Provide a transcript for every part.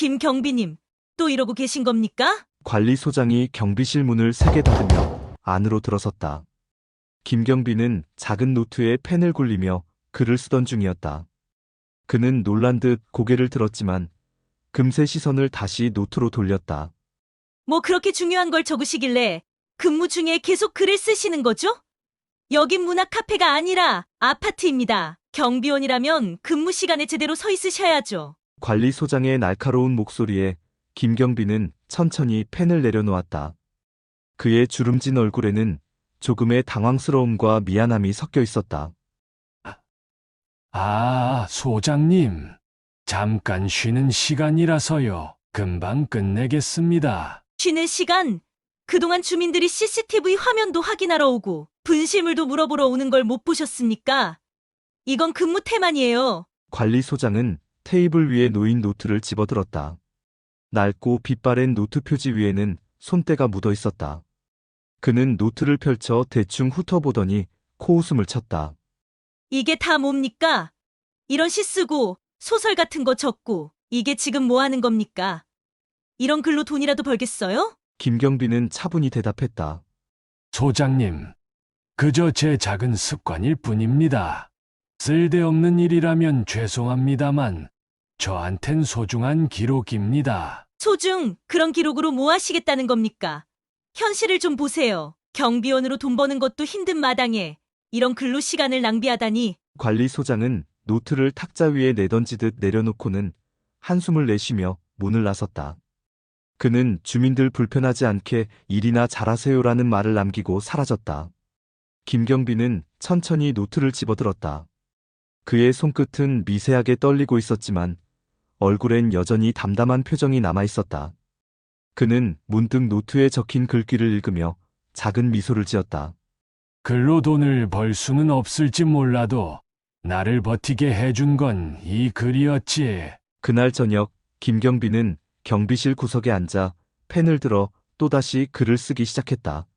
김경비님, 또 이러고 계신 겁니까? 관리소장이 경비실 문을 세게 닫으며 안으로 들어섰다. 김경비는 작은 노트에 펜을 굴리며 글을 쓰던 중이었다. 그는 놀란 듯 고개를 들었지만 금세 시선을 다시 노트로 돌렸다. 뭐 그렇게 중요한 걸 적으시길래 근무 중에 계속 글을 쓰시는 거죠? 여긴 문학 카페가 아니라 아파트입니다. 경비원이라면 근무 시간에 제대로 서 있으셔야죠. 관리소장의 날카로운 목소리에 김경비는 천천히 펜을 내려놓았다. 그의 주름진 얼굴에는 조금의 당황스러움과 미안함이 섞여 있었다. 소장님. 잠깐 쉬는 시간이라서요. 금방 끝내겠습니다. 쉬는 시간, 그동안 주민들이 CCTV 화면도 확인하러 오고 분실물도 물어보러 오는 걸 못 보셨습니까? 이건 근무 태만이에요. 관리소장은 테이블 위에 놓인 노트를 집어들었다. 낡고 빛바랜 노트 표지 위에는 손때가 묻어 있었다. 그는 노트를 펼쳐 대충 훑어보더니 코웃음을 쳤다. 이게 다 뭡니까? 이런 시 쓰고 소설 같은 거 적고 이게 지금 뭐 하는 겁니까? 이런 글로 돈이라도 벌겠어요? 김경비는 차분히 대답했다. 소장님, 그저 제 작은 습관일 뿐입니다. 쓸데없는 일이라면 죄송합니다만 저한텐 소중한 기록입니다. 그런 기록으로 뭐 하시겠다는 겁니까? 현실을 좀 보세요. 경비원으로 돈 버는 것도 힘든 마당에 이런 글로 시간을 낭비하다니. 관리소장은 노트를 탁자 위에 내던지듯 내려놓고는 한숨을 내쉬며 문을 나섰다. 그는 주민들 불편하지 않게 일이나 잘하세요라는 말을 남기고 사라졌다. 김경비는 천천히 노트를 집어들었다. 그의 손끝은 미세하게 떨리고 있었지만 얼굴엔 여전히 담담한 표정이 남아 있었다. 그는 문득 노트에 적힌 글귀를 읽으며 작은 미소를 지었다. 글로 돈을 벌 수는 없을지 몰라도 나를 버티게 해준 건 이 글이었지. 그날 저녁 김경비는 경비실 구석에 앉아 펜을 들어 또다시 글을 쓰기 시작했다.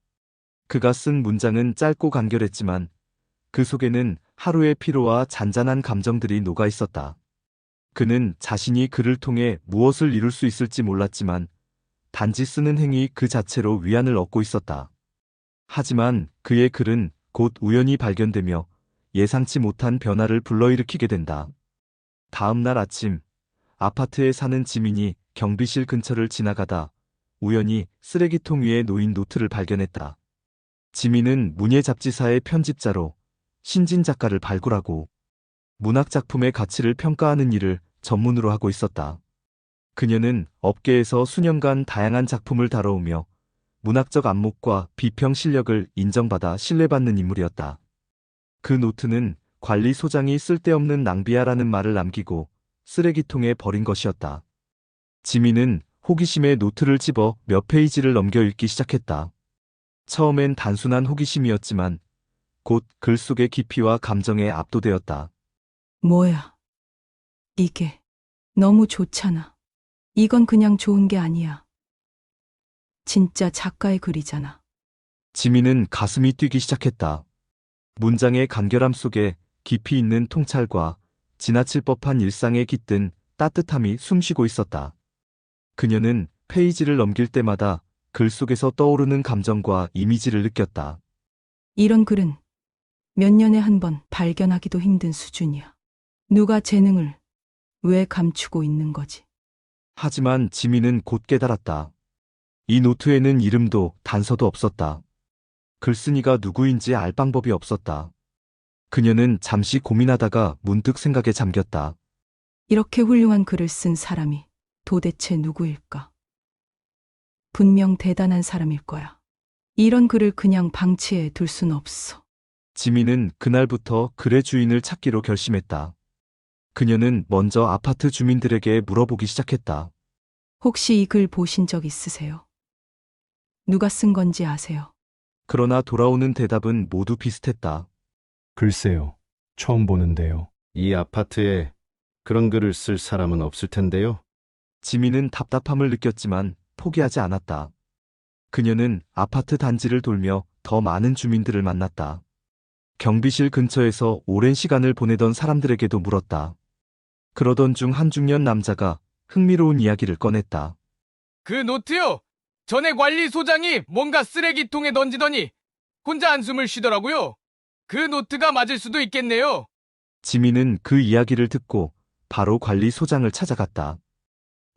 그가 쓴 문장은 짧고 간결했지만 그 속에는 하루의 피로와 잔잔한 감정들이 녹아 있었다. 그는 자신이 글을 통해 무엇을 이룰 수 있을지 몰랐지만 단지 쓰는 행위 그 자체로 위안을 얻고 있었다. 하지만 그의 글은 곧 우연히 발견되며 예상치 못한 변화를 불러일으키게 된다. 다음 날 아침, 아파트에 사는 지민이 경비실 근처를 지나가다 우연히 쓰레기통 위에 놓인 노트를 발견했다. 지민은 문예잡지사의 편집자로 신진 작가를 발굴하고 문학작품의 가치를 평가하는 일을 전문으로 하고 있었다. 그녀는 업계에서 수년간 다양한 작품을 다뤄오며 문학적 안목과 비평 실력을 인정받아 신뢰받는 인물이었다. 그 노트는 관리소장이 쓸데없는 낭비야라는 말을 남기고 쓰레기통에 버린 것이었다. 지민은 호기심에 노트를 집어 몇 페이지를 넘겨 읽기 시작했다. 처음엔 단순한 호기심이었지만 곧 글 속의 깊이와 감정에 압도되었다. 뭐야? 이게 너무 좋잖아. 이건 그냥 좋은 게 아니야. 진짜 작가의 글이잖아. 지민은 가슴이 뛰기 시작했다. 문장의 간결함 속에 깊이 있는 통찰과 지나칠 법한 일상에 깃든 따뜻함이 숨쉬고 있었다. 그녀는 페이지를 넘길 때마다 글 속에서 떠오르는 감정과 이미지를 느꼈다. 이런 글은 몇 년에 한 번 발견하기도 힘든 수준이야. 누가 재능을 왜 감추고 있는 거지? 하지만 지민은 곧 깨달았다. 이 노트에는 이름도 단서도 없었다. 글쓴이가 누구인지 알 방법이 없었다. 그녀는 잠시 고민하다가 문득 생각에 잠겼다. 이렇게 훌륭한 글을 쓴 사람이 도대체 누구일까? 분명 대단한 사람일 거야. 이런 글을 그냥 방치해 둘 순 없어. 지민은 그날부터 글의 주인을 찾기로 결심했다. 그녀는 먼저 아파트 주민들에게 물어보기 시작했다. 혹시 이 글 보신 적 있으세요? 누가 쓴 건지 아세요? 그러나 돌아오는 대답은 모두 비슷했다. 글쎄요, 처음 보는데요. 이 아파트에 그런 글을 쓸 사람은 없을 텐데요. 지민은 답답함을 느꼈지만 포기하지 않았다. 그녀는 아파트 단지를 돌며 더 많은 주민들을 만났다. 경비실 근처에서 오랜 시간을 보내던 사람들에게도 물었다. 그러던 중 한 중년 남자가 흥미로운 이야기를 꺼냈다. 그 노트요. 전에 관리소장이 뭔가 쓰레기통에 던지더니 혼자 한숨을 쉬더라고요. 그 노트가 맞을 수도 있겠네요. 지민은 그 이야기를 듣고 바로 관리소장을 찾아갔다.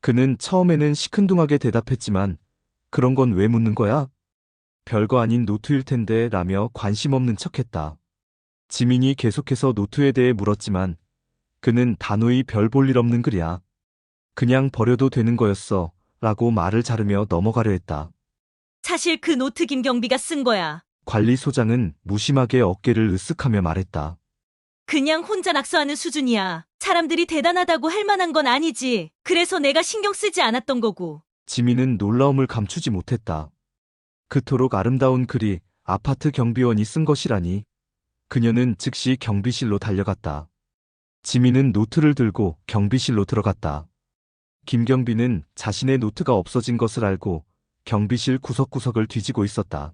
그는 처음에는 시큰둥하게 대답했지만 그런 건 왜 묻는 거야? 별거 아닌 노트일 텐데 라며 관심 없는 척했다. 지민이 계속해서 노트에 대해 물었지만 그는 단호히 별 볼 일 없는 글이야. 그냥 버려도 되는 거였어 라고 말을 자르며 넘어가려 했다. 사실 그 노트 김경비가 쓴 거야. 관리소장은 무심하게 어깨를 으쓱하며 말했다. 그냥 혼자 낙서하는 수준이야. 사람들이 대단하다고 할 만한 건 아니지. 그래서 내가 신경 쓰지 않았던 거고. 지민은 놀라움을 감추지 못했다. 그토록 아름다운 글이 아파트 경비원이 쓴 것이라니. 그녀는 즉시 경비실로 달려갔다. 지민은 노트를 들고 경비실로 들어갔다. 김경비는 자신의 노트가 없어진 것을 알고 경비실 구석구석을 뒤지고 있었다.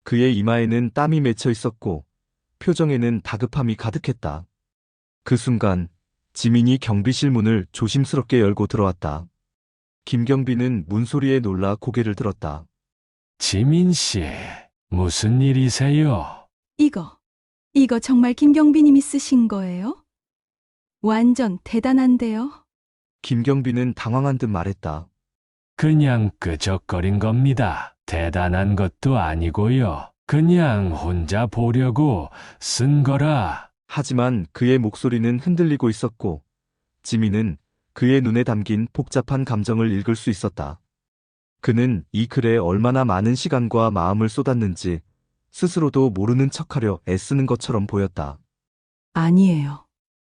그의 이마에는 땀이 맺혀 있었고 표정에는 다급함이 가득했다. 그 순간 지민이 경비실 문을 조심스럽게 열고 들어왔다. 김경비는 문소리에 놀라 고개를 들었다. 지민 씨, 무슨 일이세요? 이거 정말 김경비님이 쓰신 거예요? 완전 대단한데요? 김경비는 당황한 듯 말했다. 그냥 끄적거린 겁니다. 대단한 것도 아니고요. 그냥 혼자 보려고 쓴 거라. 하지만 그의 목소리는 흔들리고 있었고 지민은 그의 눈에 담긴 복잡한 감정을 읽을 수 있었다. 그는 이 글에 얼마나 많은 시간과 마음을 쏟았는지 스스로도 모르는 척하려 애쓰는 것처럼 보였다. 아니에요.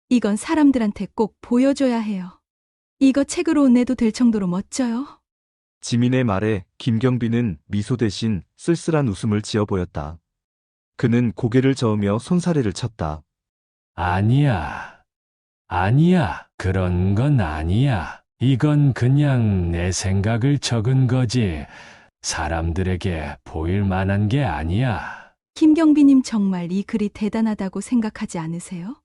이건 사람들한테 꼭 보여줘야 해요. 이거 책으로 내도 될 정도로 멋져요. 지민의 말에 김경비는 미소 대신 쓸쓸한 웃음을 지어 보였다. 그는 고개를 저으며 손사래를 쳤다. 아니야. 그런 건 아니야. 이건 그냥 내 생각을 적은 거지. 사람들에게 보일 만한 게 아니야. 김경비님 정말 이 글이 대단하다고 생각하지 않으세요?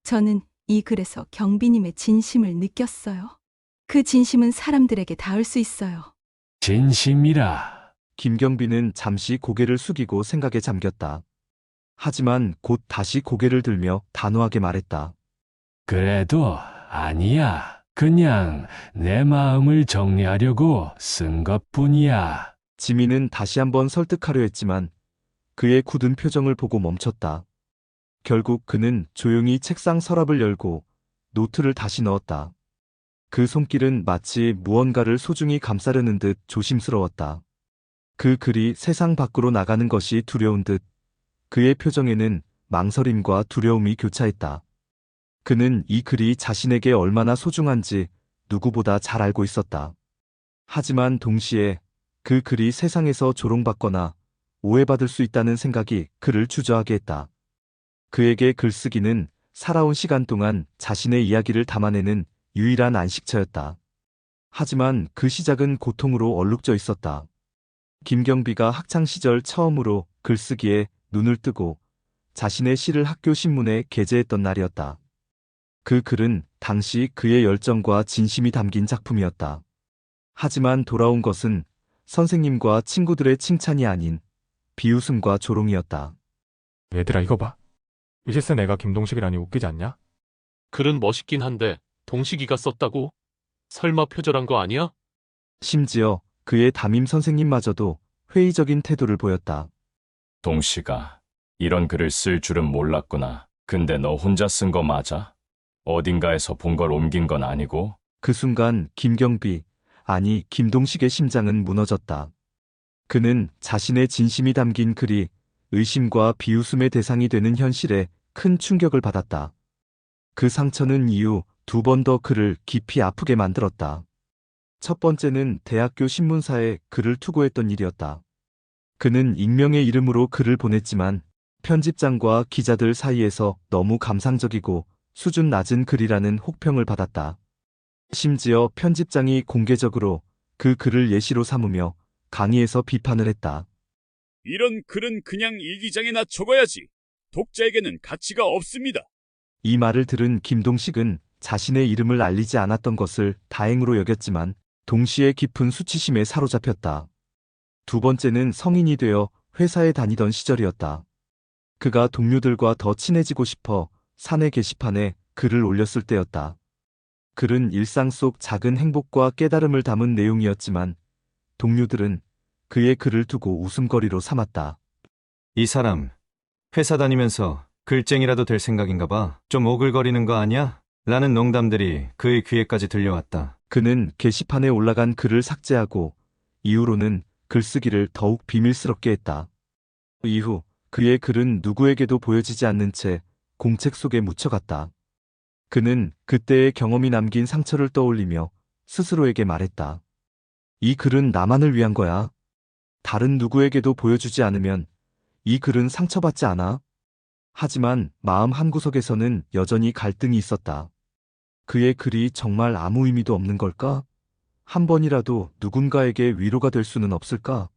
저는 이 글에서 경비님의 진심을 느꼈어요. 그 진심은 사람들에게 닿을 수 있어요. 진심이라. 김경비는 잠시 고개를 숙이고 생각에 잠겼다. 하지만 곧 다시 고개를 들며 단호하게 말했다. 그래도 아니야. 그냥 내 마음을 정리하려고 쓴 것뿐이야. 지민은 다시 한번 설득하려 했지만 그의 굳은 표정을 보고 멈췄다. 결국 그는 조용히 책상 서랍을 열고 노트를 다시 넣었다. 그 손길은 마치 무언가를 소중히 감싸려는 듯 조심스러웠다. 그 글이 세상 밖으로 나가는 것이 두려운 듯 그의 표정에는 망설임과 두려움이 교차했다. 그는 이 글이 자신에게 얼마나 소중한지 누구보다 잘 알고 있었다. 하지만 동시에 그 글이 세상에서 조롱받거나 오해받을 수 있다는 생각이 그를 주저하게 했다. 그에게 글쓰기는 살아온 시간 동안 자신의 이야기를 담아내는 유일한 안식처였다. 하지만 그 시작은 고통으로 얼룩져 있었다. 김경비가 학창시절 처음으로 글쓰기에 눈을 뜨고 자신의 시를 학교 신문에 게재했던 날이었다. 그 글은 당시 그의 열정과 진심이 담긴 작품이었다. 하지만 돌아온 것은 선생님과 친구들의 칭찬이 아닌 비웃음과 조롱이었다. 얘들아 이거 봐. 이제서 내가 김동식이라니 웃기지 않냐? 글은 멋있긴 한데 동식이가 썼다고? 설마 표절한 거 아니야? 심지어 그의 담임 선생님마저도 회의적인 태도를 보였다. 동식아, 이런 글을 쓸 줄은 몰랐구나. 근데 너 혼자 쓴 거 맞아? 어딘가에서 본 걸 옮긴 건 아니고? 그 순간 김경비, 아니 김동식의 심장은 무너졌다. 그는 자신의 진심이 담긴 글이 의심과 비웃음의 대상이 되는 현실에 큰 충격을 받았다. 그 상처는 이후 2번 더 그를 깊이 아프게 만들었다. 첫 번째는 대학교 신문사에 글을 투고했던 일이었다. 그는 익명의 이름으로 글을 보냈지만 편집장과 기자들 사이에서 너무 감상적이고 수준 낮은 글이라는 혹평을 받았다. 심지어 편집장이 공개적으로 그 글을 예시로 삼으며 강의에서 비판을 했다. 이런 글은 그냥 일기장에나 적어야지. 독자에게는 가치가 없습니다. 이 말을 들은 김동식은 자신의 이름을 알리지 않았던 것을 다행으로 여겼지만 동시에 깊은 수치심에 사로잡혔다. 두 번째는 성인이 되어 회사에 다니던 시절이었다. 그가 동료들과 더 친해지고 싶어 사내 게시판에 글을 올렸을 때였다. 글은 일상 속 작은 행복과 깨달음을 담은 내용이었지만 동료들은 그의 글을 두고 웃음거리로 삼았다. 이 사람 회사 다니면서 글쟁이라도 될 생각인가 봐. 좀 오글거리는 거 아니야? 라는 농담들이 그의 귀에까지 들려왔다. 그는 게시판에 올라간 글을 삭제하고 이후로는 글쓰기를 더욱 비밀스럽게 했다. 이후 그의 글은 누구에게도 보여지지 않는 채 공책 속에 묻혀갔다. 그는 그때의 경험이 남긴 상처를 떠올리며 스스로에게 말했다. 이 글은 나만을 위한 거야. 다른 누구에게도 보여주지 않으면 이 글은 상처받지 않아. 하지만 마음 한구석에서는 여전히 갈등이 있었다. 그의 글이 정말 아무 의미도 없는 걸까? 한 번이라도 누군가에게 위로가 될 수는 없을까?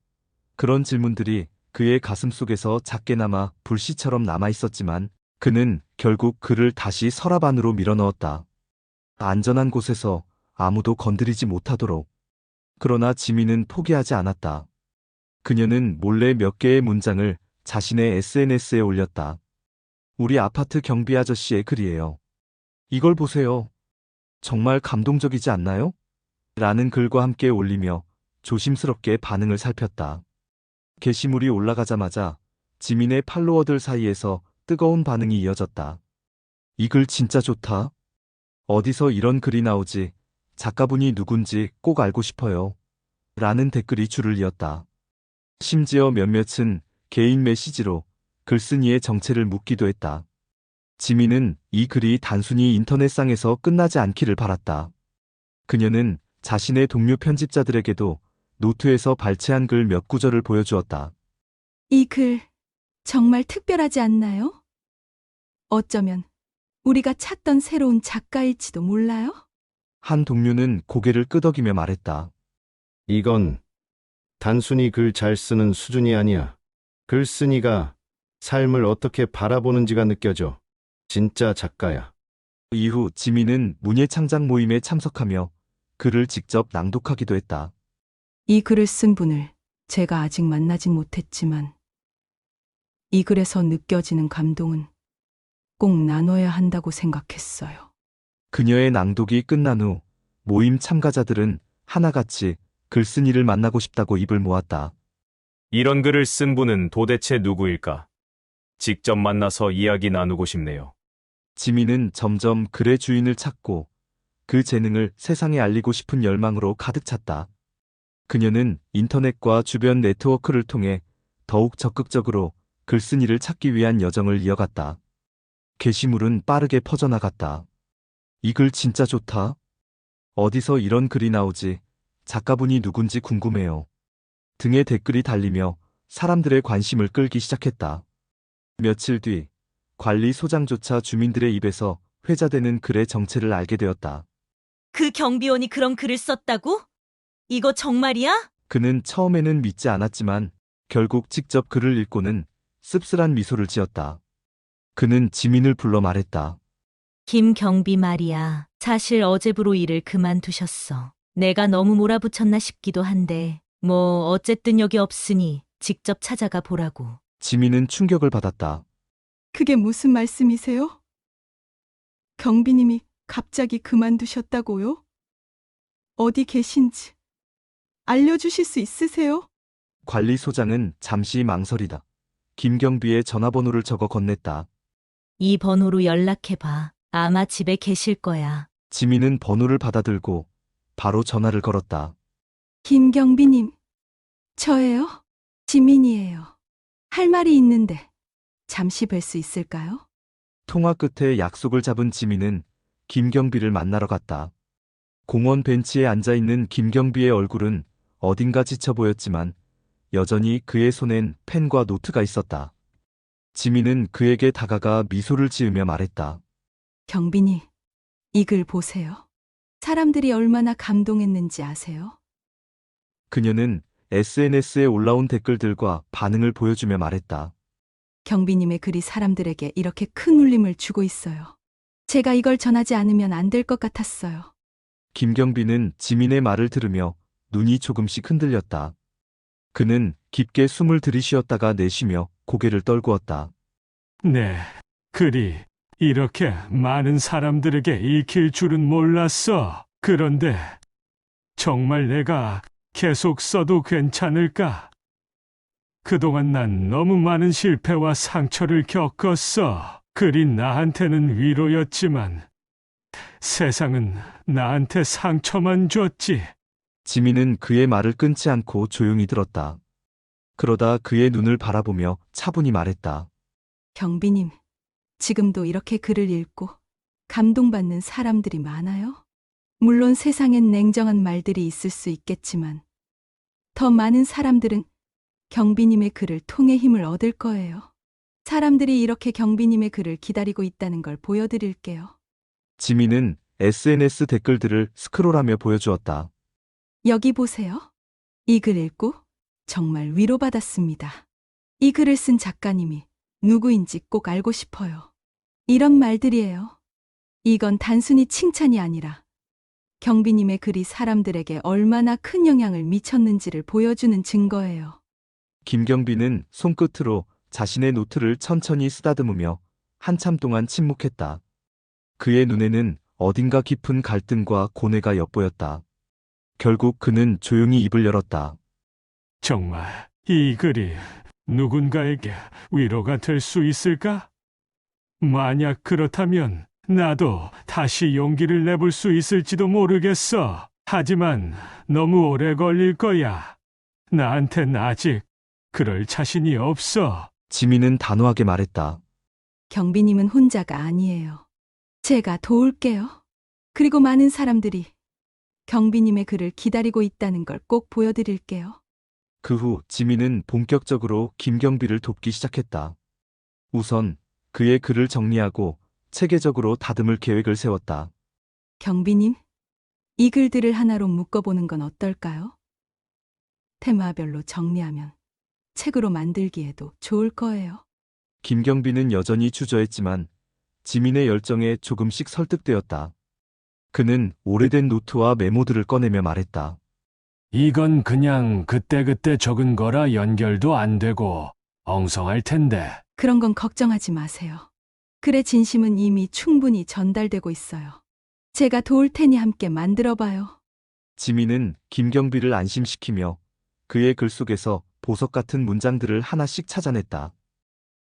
그런 질문들이 그의 가슴속에서 작게나마 불씨처럼 남아있었지만 그는 결국 글을 다시 서랍 안으로 밀어넣었다. 안전한 곳에서 아무도 건드리지 못하도록. 그러나 지민은 포기하지 않았다. 그녀는 몰래 몇 개의 문장을 자신의 SNS에 올렸다. 우리 아파트 경비 아저씨의 글이에요. 이걸 보세요. 정말 감동적이지 않나요? 라는 글과 함께 올리며 조심스럽게 반응을 살폈다. 게시물이 올라가자마자 지민의 팔로워들 사이에서 뜨거운 반응이 이어졌다. 이 글 진짜 좋다. 어디서 이런 글이 나오지? 작가분이 누군지 꼭 알고 싶어요. 라는 댓글이 줄을 이었다. 심지어 몇몇은 개인 메시지로 글쓴이의 정체를 묻기도 했다. 지민은 이 글이 단순히 인터넷상에서 끝나지 않기를 바랐다. 그녀는 자신의 동료 편집자들에게도 노트에서 발췌한 글 몇 구절을 보여주었다. 이 글 정말 특별하지 않나요? 어쩌면 우리가 찾던 새로운 작가일지도 몰라요? 한 동료는 고개를 끄덕이며 말했다. 이건 단순히 글 잘 쓰는 수준이 아니야. 글쓴이가 삶을 어떻게 바라보는지가 느껴져. 진짜 작가야. 이후 지민은 문예창작 모임에 참석하며 글을 직접 낭독하기도 했다. 이 글을 쓴 분을 제가 아직 만나진 못했지만 이 글에서 느껴지는 감동은 꼭 나눠야 한다고 생각했어요. 그녀의 낭독이 끝난 후 모임 참가자들은 하나같이 글쓴이를 만나고 싶다고 입을 모았다. 이런 글을 쓴 분은 도대체 누구일까? 직접 만나서 이야기 나누고 싶네요. 지민은 점점 글의 주인을 찾고 그 재능을 세상에 알리고 싶은 열망으로 가득 찼다. 그녀는 인터넷과 주변 네트워크를 통해 더욱 적극적으로 글쓴이를 찾기 위한 여정을 이어갔다. 게시물은 빠르게 퍼져나갔다. 이 글 진짜 좋다. 어디서 이런 글이 나오지? 작가분이 누군지 궁금해요. 등의 댓글이 달리며 사람들의 관심을 끌기 시작했다. 며칠 뒤 관리소장조차 주민들의 입에서 회자되는 글의 정체를 알게 되었다. 그 경비원이 그런 글을 썼다고? 이거 정말이야? 그는 처음에는 믿지 않았지만 결국 직접 글을 읽고는 씁쓸한 미소를 지었다. 그는 지민을 불러 말했다. 김경비 말이야. 사실 어제부로 일을 그만두셨어. 내가 너무 몰아붙였나 싶기도 한데 뭐 어쨌든 여기 없으니 직접 찾아가 보라고. 지민은 충격을 받았다. 그게 무슨 말씀이세요? 경비님이 갑자기 그만두셨다고요? 어디 계신지 알려주실 수 있으세요? 관리소장은 잠시 망설이다. 김경비의 전화번호를 적어 건넸다. 이 번호로 연락해봐. 아마 집에 계실 거야. 지민은 번호를 받아들고 바로 전화를 걸었다. 김경비님, 저예요. 지민이에요. 할 말이 있는데 잠시 뵐 수 있을까요? 통화 끝에 약속을 잡은 지민은 김경비를 만나러 갔다. 공원 벤치에 앉아있는 김경비의 얼굴은 어딘가 지쳐 보였지만 여전히 그의 손엔 펜과 노트가 있었다. 지민은 그에게 다가가 미소를 지으며 말했다. 경빈이, 이 글 보세요. 사람들이 얼마나 감동했는지 아세요? 그녀는 SNS에 올라온 댓글들과 반응을 보여주며 말했다. 경비님의 글이 사람들에게 이렇게 큰 울림을 주고 있어요. 제가 이걸 전하지 않으면 안 될 것 같았어요. 김경비는 지민의 말을 들으며 눈이 조금씩 흔들렸다. 그는 깊게 숨을 들이쉬었다가 내쉬며 고개를 떨구었다. 네, 글이 이렇게 많은 사람들에게 읽힐 줄은 몰랐어. 그런데 정말 내가 계속 써도 괜찮을까? 그동안 난 너무 많은 실패와 상처를 겪었어. 글이 나한테는 위로였지만 세상은 나한테 상처만 줬지. 지민은 그의 말을 끊지 않고 조용히 들었다. 그러다 그의 눈을 바라보며 차분히 말했다. 경비님, 지금도 이렇게 글을 읽고 감동받는 사람들이 많아요? 물론 세상엔 냉정한 말들이 있을 수 있겠지만 더 많은 사람들은 경비님의 글을 통해 힘을 얻을 거예요. 사람들이 이렇게 경비님의 글을 기다리고 있다는 걸 보여드릴게요. 지민은 SNS 댓글들을 스크롤하며 보여주었다. 여기 보세요. 이 글 읽고 정말 위로받았습니다. 이 글을 쓴 작가님이 누구인지 꼭 알고 싶어요. 이런 말들이에요. 이건 단순히 칭찬이 아니라 경비님의 글이 사람들에게 얼마나 큰 영향을 미쳤는지를 보여주는 증거예요. 김경비는 손끝으로 자신의 노트를 천천히 쓰다듬으며 한참 동안 침묵했다. 그의 눈에는 어딘가 깊은 갈등과 고뇌가 엿보였다. 결국 그는 조용히 입을 열었다. 정말 이 글이 누군가에게 위로가 될 수 있을까? 만약 그렇다면 나도 다시 용기를 내볼 수 있을지도 모르겠어. 하지만 너무 오래 걸릴 거야. 나한텐 아직 그럴 자신이 없어. 지민은 단호하게 말했다. 경비님은 혼자가 아니에요. 제가 도울게요. 그리고 많은 사람들이 경비님의 글을 기다리고 있다는 걸 꼭 보여드릴게요. 그 후 지민은 본격적으로 김경비를 돕기 시작했다. 우선 그의 글을 정리하고 체계적으로 다듬을 계획을 세웠다. 경비님, 이 글들을 하나로 묶어보는 건 어떨까요? 테마별로 정리하면 책으로 만들기에도 좋을 거예요. 김경비는 여전히 주저했지만 지민의 열정에 조금씩 설득되었다. 그는 오래된 노트와 메모들을 꺼내며 말했다. 이건 그냥 그때그때 적은 거라 연결도 안 되고 엉성할 텐데. 그런 건 걱정하지 마세요. 글의 진심은 이미 충분히 전달되고 있어요. 제가 도울 테니 함께 만들어봐요. 지민은 김경비를 안심시키며 그의 글 속에서 보석 같은 문장들을 하나씩 찾아냈다.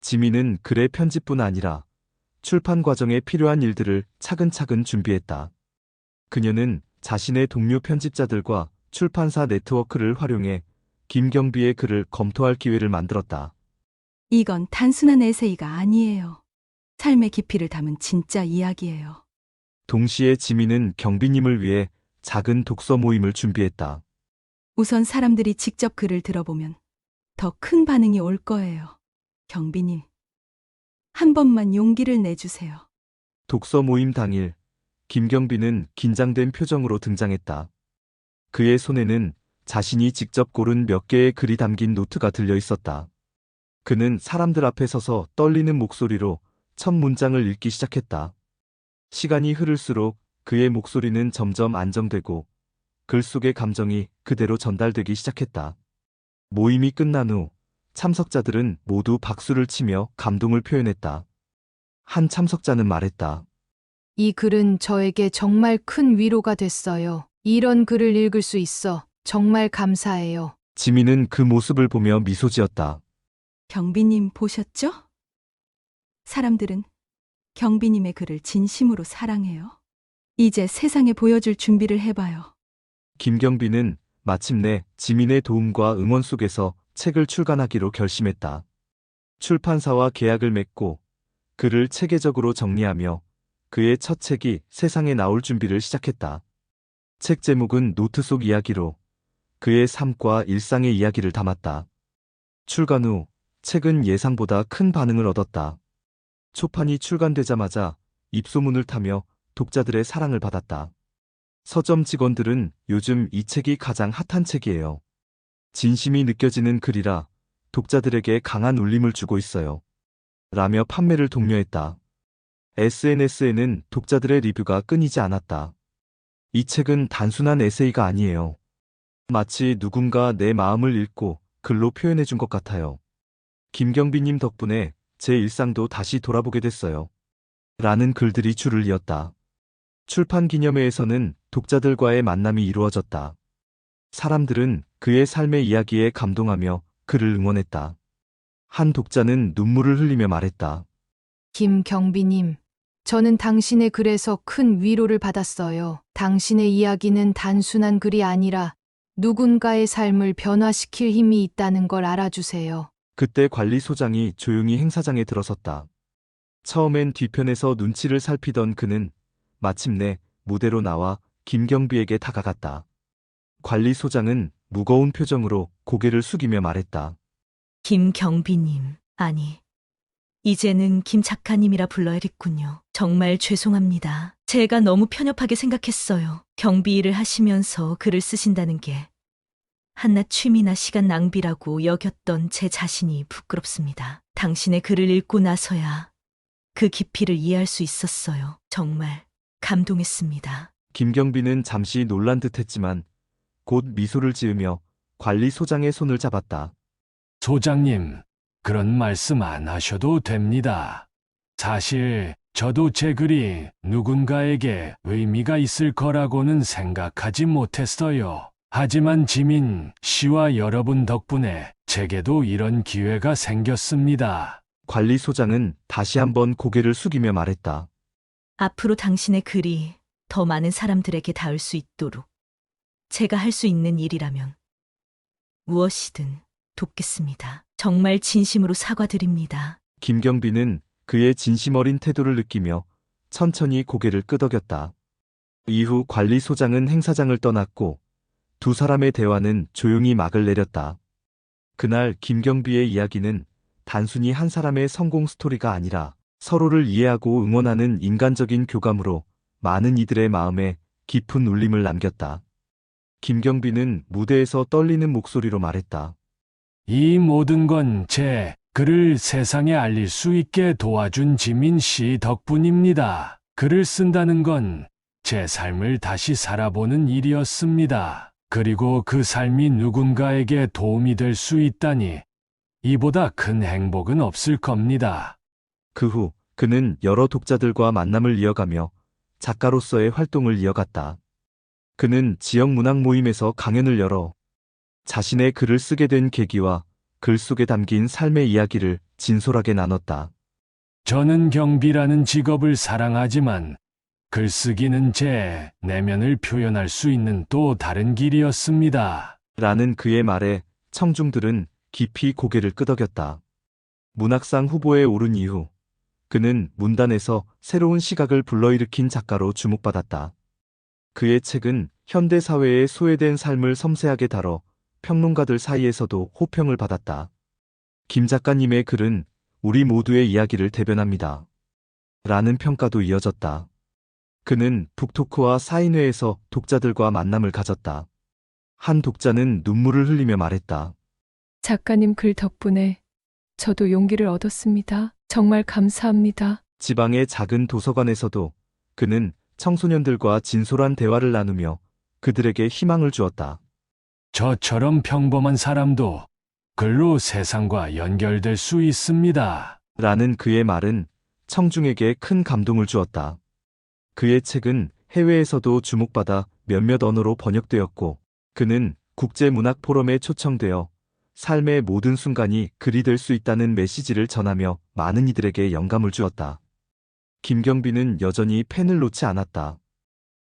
지민은 글의 편집뿐 아니라 출판 과정에 필요한 일들을 차근차근 준비했다. 그녀는 자신의 동료 편집자들과 출판사 네트워크를 활용해 김경비의 글을 검토할 기회를 만들었다. 이건 단순한 에세이가 아니에요. 삶의 깊이를 담은 진짜 이야기예요. 동시에 지민은 경비님을 위해 작은 독서 모임을 준비했다. 우선 사람들이 직접 글을 들어보면 더 큰 반응이 올 거예요. 경비님, 한 번만 용기를 내주세요. 독서 모임 당일, 김경비는 긴장된 표정으로 등장했다. 그의 손에는 자신이 직접 고른 몇 개의 글이 담긴 노트가 들려 있었다. 그는 사람들 앞에 서서 떨리는 목소리로 첫 문장을 읽기 시작했다. 시간이 흐를수록 그의 목소리는 점점 안정되고 글 속의 감정이 그대로 전달되기 시작했다. 모임이 끝난 후 참석자들은 모두 박수를 치며 감동을 표현했다. 한 참석자는 말했다. 이 글은 저에게 정말 큰 위로가 됐어요. 이런 글을 읽을 수 있어 정말 감사해요. 지민은 그 모습을 보며 미소 지었다. 경비님 보셨죠? 사람들은 경비님의 글을 진심으로 사랑해요. 이제 세상에 보여줄 준비를 해봐요. 김경비는 마침내 지민의 도움과 응원 속에서 책을 출간하기로 결심했다. 출판사와 계약을 맺고 글을 체계적으로 정리하며 그의 첫 책이 세상에 나올 준비를 시작했다. 책 제목은 노트 속 이야기로 그의 삶과 일상의 이야기를 담았다. 출간 후 책은 예상보다 큰 반응을 얻었다. 초판이 출간되자마자 입소문을 타며 독자들의 사랑을 받았다. 서점 직원들은 요즘 이 책이 가장 핫한 책이에요. 진심이 느껴지는 글이라 독자들에게 강한 울림을 주고 있어요. 라며 판매를 독려했다. SNS에는 독자들의 리뷰가 끊이지 않았다. 이 책은 단순한 에세이가 아니에요. 마치 누군가 내 마음을 읽고 글로 표현해 준 것 같아요. 김경비님 덕분에 제 일상도 다시 돌아보게 됐어요. 라는 글들이 줄을 이었다. 출판 기념회에서는 독자들과의 만남이 이루어졌다. 사람들은 그의 삶의 이야기에 감동하며 그를 응원했다. 한 독자는 눈물을 흘리며 말했다. 김경비님, 저는 당신의 글에서 큰 위로를 받았어요. 당신의 이야기는 단순한 글이 아니라 누군가의 삶을 변화시킬 힘이 있다는 걸 알아주세요. 그때 관리소장이 조용히 행사장에 들어섰다. 처음엔 뒤편에서 눈치를 살피던 그는 마침내 무대로 나와 김경비에게 다가갔다. 관리소장은 무거운 표정으로 고개를 숙이며 말했다. 김경비님, 아니, 이제는 김 작가님이라 불러야겠군요. 정말 죄송합니다. 제가 너무 편협하게 생각했어요. 경비 일을 하시면서 글을 쓰신다는 게 한낱 취미나 시간 낭비라고 여겼던 제 자신이 부끄럽습니다. 당신의 글을 읽고 나서야 그 깊이를 이해할 수 있었어요. 정말 감동했습니다. 김경비는 잠시 놀란 듯했지만 곧 미소를 지으며 관리소장의 손을 잡았다. 소장님, 그런 말씀 안 하셔도 됩니다. 사실 저도 제 글이 누군가에게 의미가 있을 거라고는 생각하지 못했어요. 하지만 지민 씨와 여러분 덕분에 제게도 이런 기회가 생겼습니다. 관리소장은 다시 한번 고개를 숙이며 말했다. 앞으로 당신의 글이 더 많은 사람들에게 닿을 수 있도록 제가 할 수 있는 일이라면 무엇이든 돕겠습니다. 정말 진심으로 사과드립니다. 김경비는 그의 진심 어린 태도를 느끼며 천천히 고개를 끄덕였다. 이후 관리소장은 행사장을 떠났고 두 사람의 대화는 조용히 막을 내렸다. 그날 김경비의 이야기는 단순히 한 사람의 성공 스토리가 아니라 서로를 이해하고 응원하는 인간적인 교감으로 많은 이들의 마음에 깊은 울림을 남겼다. 김경비는 무대에서 떨리는 목소리로 말했다. 이 모든 건 제 글을 세상에 알릴 수 있게 도와준 지민 씨 덕분입니다. 글을 쓴다는 건 제 삶을 다시 살아보는 일이었습니다. 그리고 그 삶이 누군가에게 도움이 될 수 있다니 이보다 큰 행복은 없을 겁니다. 그 후 그는 여러 독자들과 만남을 이어가며 작가로서의 활동을 이어갔다. 그는 지역 문학 모임에서 강연을 열어 자신의 글을 쓰게 된 계기와 글 속에 담긴 삶의 이야기를 진솔하게 나눴다. 저는 경비라는 직업을 사랑하지만 글쓰기는 제 내면을 표현할 수 있는 또 다른 길이었습니다. 라는 그의 말에 청중들은 깊이 고개를 끄덕였다. 문학상 후보에 오른 이후 그는 문단에서 새로운 시각을 불러일으킨 작가로 주목받았다. 그의 책은 현대 사회의 소외된 삶을 섬세하게 다뤄 평론가들 사이에서도 호평을 받았다. 김 작가님의 글은 우리 모두의 이야기를 대변합니다. 라는 평가도 이어졌다. 그는 북토크와 사인회에서 독자들과 만남을 가졌다. 한 독자는 눈물을 흘리며 말했다. 작가님 글 덕분에 저도 용기를 얻었습니다. 정말 감사합니다. 지방의 작은 도서관에서도 그는 청소년들과 진솔한 대화를 나누며 그들에게 희망을 주었다. 저처럼 평범한 사람도 글로 세상과 연결될 수 있습니다. 라는 그의 말은 청중에게 큰 감동을 주었다. 그의 책은 해외에서도 주목받아 몇몇 언어로 번역되었고 그는 국제문학 포럼에 초청되어 삶의 모든 순간이 글이 될 수 있다는 메시지를 전하며 많은 이들에게 영감을 주었다. 김경비는 여전히 펜을 놓지 않았다.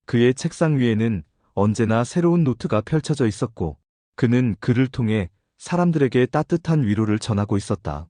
그의 책상 위에는 언제나 새로운 노트가 펼쳐져 있었고 그는 글을 통해 사람들에게 따뜻한 위로를 전하고 있었다.